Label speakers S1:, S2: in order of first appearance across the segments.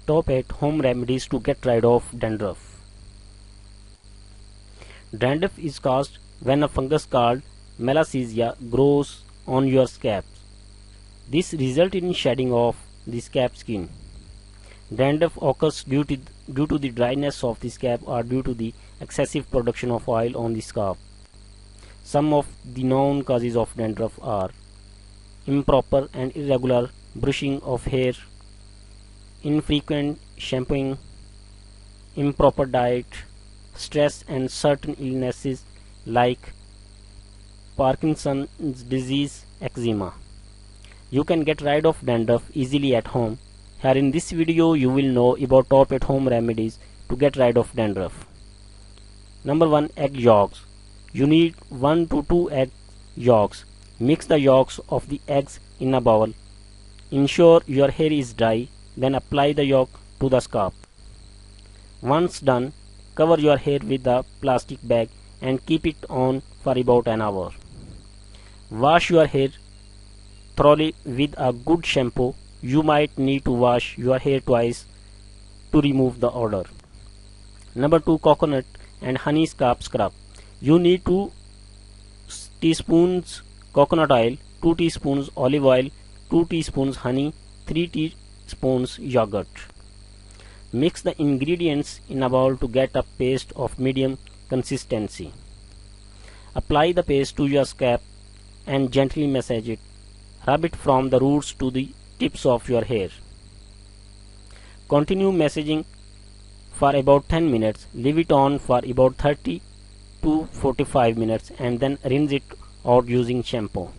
S1: Top 8 home remedies to get rid of dandruff. Dandruff is caused when a fungus called Malassezia grows on your scalp. This results in shedding of the scalp skin. Dandruff occurs due to the dryness of the scalp or due to the excessive production of oil on the scalp. Some of the known causes of dandruff are improper and irregular brushing of hair, infrequent shampooing, improper diet, stress, and certain illnesses like Parkinson's disease, eczema. You can get rid of dandruff easily at home. Here in this video you will know about top 8 home remedies to get rid of dandruff. Number 1. Egg yolks. You need 1 to 2 egg yolks. Mix the yolks of the eggs in a bowl. Ensure your hair is dry, then apply the yolk to the scalp. Once done, cover your hair with a plastic bag and keep it on for about an hour. Wash your hair thoroughly with a good shampoo. You might need to wash your hair twice to remove the odor. Number 2. Coconut and honey scalp scrub. You need 2 teaspoons coconut oil, 2 teaspoons olive oil, 2 teaspoons honey, 3 teaspoons yogurt. Mix the ingredients in a bowl to get a paste of medium consistency. Apply the paste to your scalp and gently massage it. Rub it from the roots to the tips of your hair. Continue massaging for about 10 minutes. Leave it on for about 30 to 45 minutes and then rinse it out using shampoo.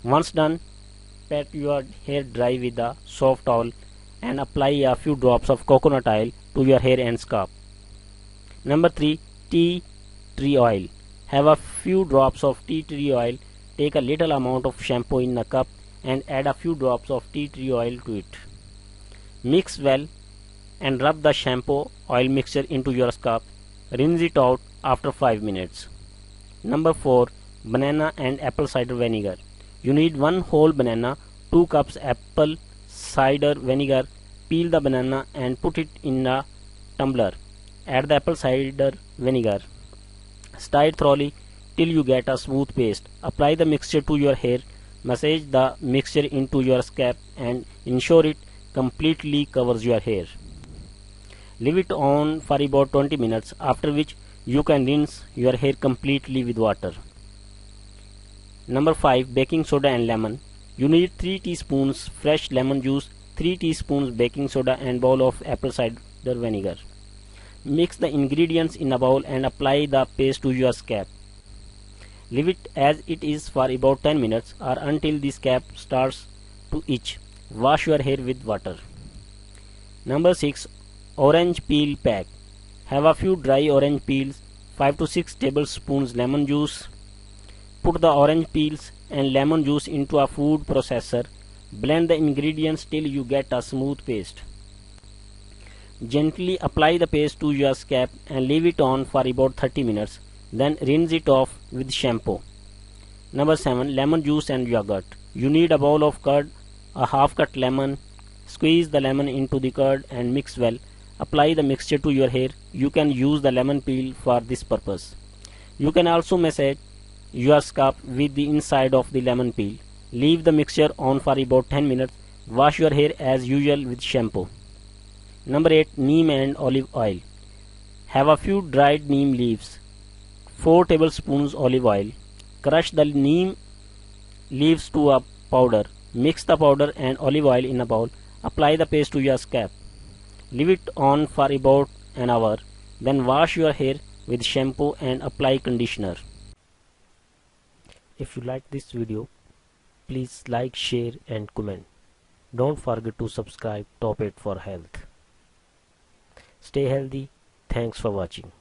S1: Once done, pat your hair dry with a soft towel and apply a few drops of coconut oil to your hair and scalp. Number 3. Tea tree oil. Have a few drops of tea tree oil. Take a little amount of shampoo in a cup and add a few drops of tea tree oil to it. Mix well and rub the shampoo oil mixture into your scalp. Rinse it out after 5 minutes. Number 4. Banana and apple cider vinegar. You need 1 whole banana, 2 cups apple cider vinegar. Peel the banana and put it in a tumbler. Add the apple cider vinegar. Stir it thoroughly till you get a smooth paste. Apply the mixture to your hair. Massage the mixture into your scalp and ensure it completely covers your hair. Leave it on for about 20 minutes, after which you can rinse your hair completely with water. Number 5. Baking soda and lemon. You need 3 teaspoons fresh lemon juice, 3 teaspoons baking soda and bowl of apple cider vinegar. Mix the ingredients in a bowl and apply the paste to your scalp. Leave it as it is for about 10 minutes or until the scalp starts to itch. Wash your hair with water. Number 6. Orange peel pack. Have a few dry orange peels, 5 to 6 tablespoons lemon juice. Put the orange peels and lemon juice into a food processor. Blend the ingredients till you get a smooth paste. Gently apply the paste to your scalp and leave it on for about 30 minutes. Then rinse it off with shampoo. Number 7. Lemon juice and yogurt. You need a bowl of curd, a half cut lemon. Squeeze the lemon into the curd and mix well. Apply the mixture to your hair. You can use the lemon peel for this purpose. You can also massage your scalp with the inside of the lemon peel. Leave the mixture on for about 10 minutes. Wash your hair as usual with shampoo. Number 8. Neem and olive oil. Have a few dried neem leaves, 4 tablespoons olive oil. Crush the neem leaves to a powder. Mix the powder and olive oil in a bowl. Apply the paste to your scalp. Leave it on for about an hour. Then wash your hair with shampoo and apply conditioner. If you like this video, please like, share and comment. Don't forget to subscribe Top 8 for Health. Stay healthy. Thanks for watching.